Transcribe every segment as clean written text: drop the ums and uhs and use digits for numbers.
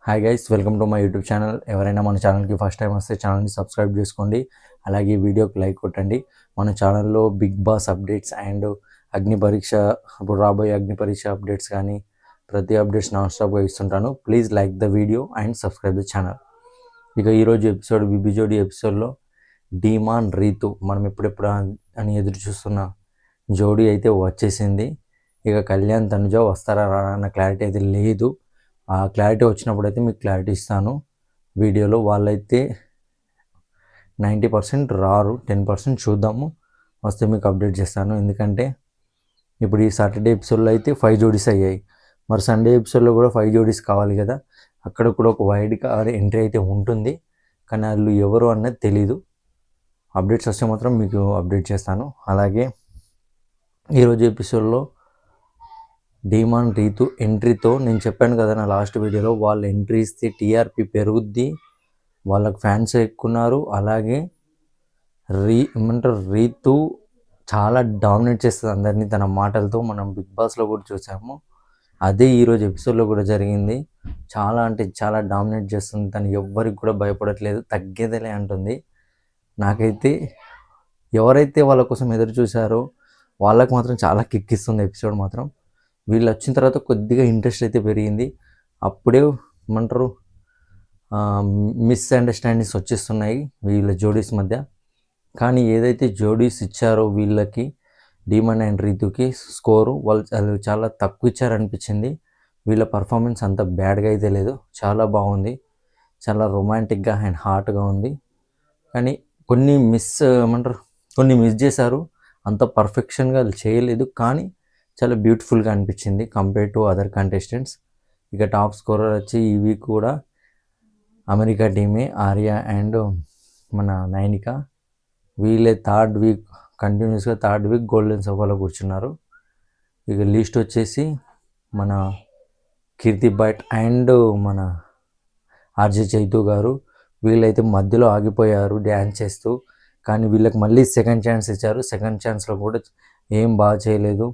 Hi guys, welcome to my YouTube channel. ఎవరైనా మన ఛానల్కి ఫస్ట్ టైం వస్తే ఛానల్ని సబ్స్క్రైబ్ చేసుకోండి. అలాగే వీడియోకి లైక్ కొట్టండి. మన ఛానల్లో బిగ్ బాస్ అప్డేట్స్ అండ్ అగ్ని పరీక్ష, ఇప్పుడు రాబోయే అగ్ని పరీక్ష అప్డేట్స్ కానీ ప్రతి అప్డేట్స్ నాన్ స్టాప్గా ఇస్తుంటాను. Please like the video and subscribe the channel. ఇక ఈరోజు ఎపిసోడ్ బిబి జోడి ఎపిసోడ్లో డీమాన్ రీతు, మనం ఎప్పుడెప్పుడు అని ఎదురు చూస్తున్న జోడీ అయితే వచ్చేసింది. ఇక కళ్యాణ్ తనుజ వస్తారా రారా అన్న క్లారిటీ అయితే లేదు. ఆ క్లారిటీ వచ్చినప్పుడు అయితే మీకు క్లారిటీ ఇస్తాను వీడియోలో. వాళ్ళైతే 90% రారు, 10% చూద్దాము, వస్తే మీకు అప్డేట్ చేస్తాను. ఎందుకంటే ఇప్పుడు ఈ సాటర్డే ఎపిసోడ్లో అయితే 5 జోడీస్ అయ్యాయి. మరి సండే ఎపిసోడ్లో కూడా 5 జోడీస్ కావాలి కదా. అక్కడ కూడా ఒక వైడ్ కార్డ్ ఎంట్రీ అయితే ఉంటుంది, కానీ వాళ్ళు ఎవరు అన్నది తెలీదు. అప్డేట్స్ వస్తే మాత్రం మీకు అప్డేట్ చేస్తాను. అలాగే ఈరోజు ఎపిసోడ్లో డీమాన్ రీతు ఎంట్రీతో, నేను చెప్పాను కదా నా లాస్ట్ వీడియోలో, వాళ్ళు ఎంట్రీ ఇస్తే టీఆర్పీ పెరుగుద్ది, వాళ్ళకి ఫ్యాన్స్ ఎక్కున్నారు. అలాగే రీతు చాలా డామినేట్ చేస్తుంది అందరినీ తన మాటలతో. మనం బిగ్ బాస్లో కూడా చూసాము, అదే ఈరోజు ఎపిసోడ్లో కూడా జరిగింది. చాలా అంటే చాలా డామినేట్ చేస్తుంది తను, ఎవ్వరికి కూడా భయపడట్లేదు, తగ్గేదేలే అంటుంది. నాకైతే ఎవరైతే వాళ్ళ కోసం ఎదురు చూసారో వాళ్ళకి మాత్రం చాలా కిక్ ఇస్తుంది ఎపిసోడ్ మాత్రం. వీళ్ళు వచ్చిన తర్వాత కొద్దిగా ఇంట్రెస్ట్ అయితే పెరిగింది. అప్పుడే ఏమంటారు, మిస్అండర్స్టాండింగ్స్ వచ్చేస్తున్నాయి వీళ్ళ జోడీస్ మధ్య. కానీ ఏదైతే జోడీస్ ఇచ్చారో వీళ్ళకి, డీమాన్ అండ్ రీతుకి స్కోరు వాళ్ళు చాలా తక్కువ ఇచ్చారనిపించింది. వీళ్ళ పర్ఫార్మెన్స్ అంత బ్యాడ్గా అయితే లేదు, చాలా బాగుంది, చాలా రొమాంటిక్గా అండ్ హార్ట్గా ఉంది. కానీ కొన్ని మిస్ చేశారు, అంత పర్ఫెక్షన్గా చేయలేదు, కానీ చాలా బ్యూటిఫుల్గా అనిపించింది కంపేర్ టు అదర్ కంటెస్టెంట్స్. ఇక టాప్ స్కోరర్ వచ్చి ఈ వీక్ కూడా అమెరికా టీమే, ఆర్య అండ్ మన నైనిక. వీళ్ళే కంటిన్యూస్గా థర్డ్ వీక్ గోల్డెన్ సోఫాలో కూర్చున్నారు. ఇక లిస్ట్ వచ్చేసి మన కీర్తి భట్ అండ్ మన ఆర్జే చైతు గారు. వీళ్ళైతే మధ్యలో ఆగిపోయారు డ్యాన్స్ చేస్తూ, కానీ వీళ్ళకి మళ్ళీ సెకండ్ ఛాన్స్ ఇచ్చారు. సెకండ్ ఛాన్స్లో కూడా ఏం బాగా చేయలేదు.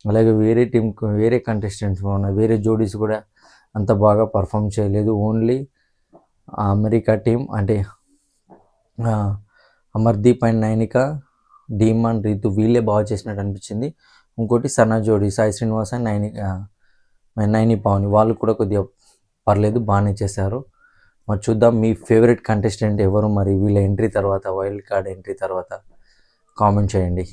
అలాగే వేరే కంటెస్టెంట్స్ వేరే జోడీస్ కూడా అంత బాగా పర్ఫామ్ చేయలేదు. ఓన్లీ అమెరికా టీం అంటే అమర్దీప్ అండ్ నైనిక, డీమాన్ రీతు వీళ్ళే బాగా చేసినట్టు అనిపించింది. ఇంకోటి సన్నా జోడీ సాయి శ్రీనివాస్ అండ్ నైని పావని, వాళ్ళు కూడా కొద్దిగా పర్లేదు, బాగానే చేశారు. మరి చూద్దాం మీ ఫేవరెట్ కంటెస్టెంట్ ఎవరు మరి వీళ్ళ ఎంట్రీ తర్వాత, వైల్డ్ కార్డ్ ఎంట్రీ తర్వాత కామెంట్ చేయండి.